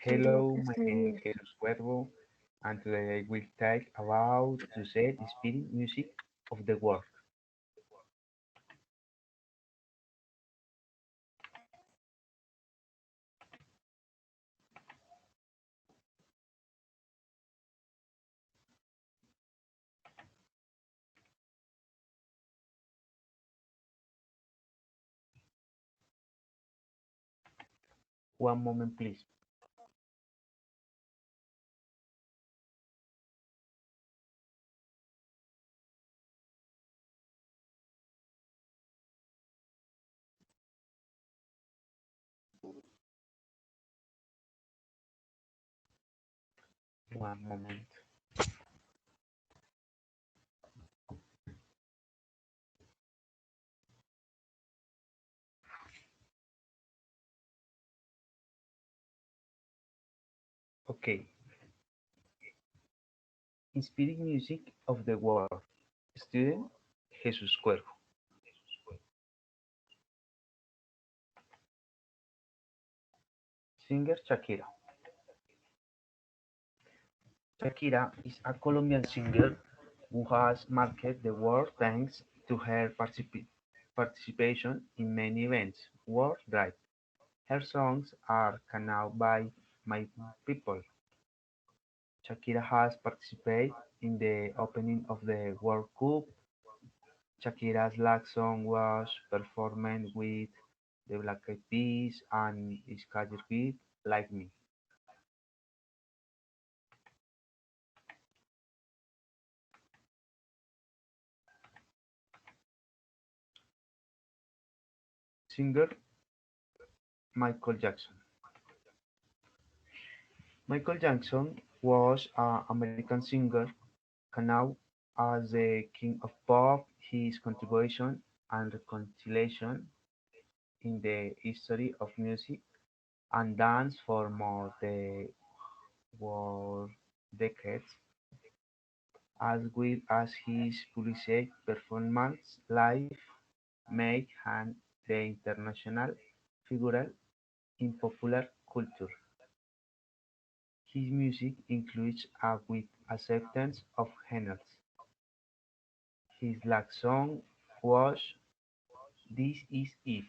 Hello, my name is Jesus Cuervo, and today I will talk about to say the spirit music of the world. One moment, please. One moment. Okay. Inspiring music of the world. Student Jesus Cuervo. Singer Shakira. Shakira is a Colombian singer who has marked the world thanks to her participation in many events worldwide. Her songs are "Canal" by My People. Shakira has participated in the opening of the World Cup. Shakira's last song was performed with the Black Eyed Peas and is called Like Me. Singer Michael Jackson. Michael Jackson was an American singer, known as the King of Pop. His contribution and reconciliation in the history of music and dance for more than four decades, as well as his published performance live, make him the international figure in popular culture. His music includes a wide acceptance of genres. His last song was "This Is It".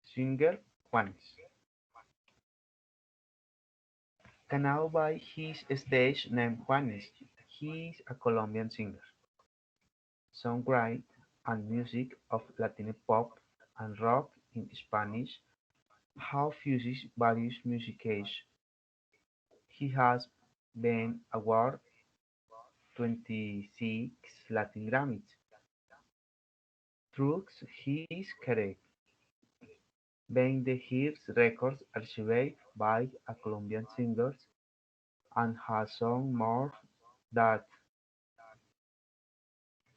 Singer Juanes. Known by his stage name Juanes, he is a Colombian singer, songwriter, and music of Latin pop and rock in Spanish, who fuses various music genres. He has been awarded 26 Latin Grammys through his career, being the first records archived by a Colombian singer and has sold more than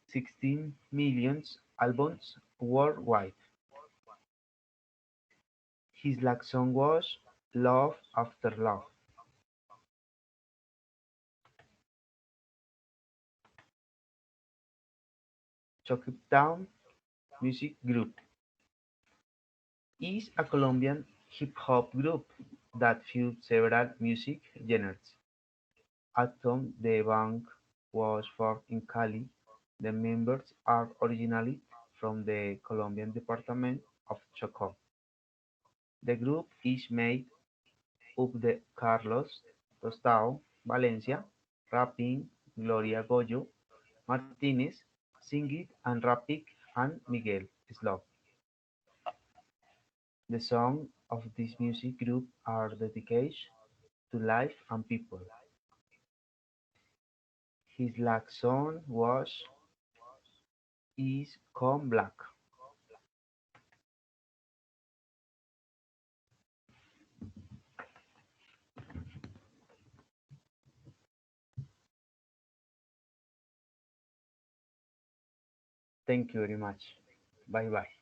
16 million albums worldwide. His last song was "Love After Love". Choctaw Music Group is a Colombian hip-hop group that fused several music genres. Although the band was formed in Cali, the members are originally from the Colombian department of Chocó. The group is made up of Carlos Tostao Valencia, rapping, Gloria Goyo Martinez, singing and rapping, and Miguel Slov. The songs of this music group are dedicated to life and people. His last song was "Is Come Black". Thank you very much. Bye bye.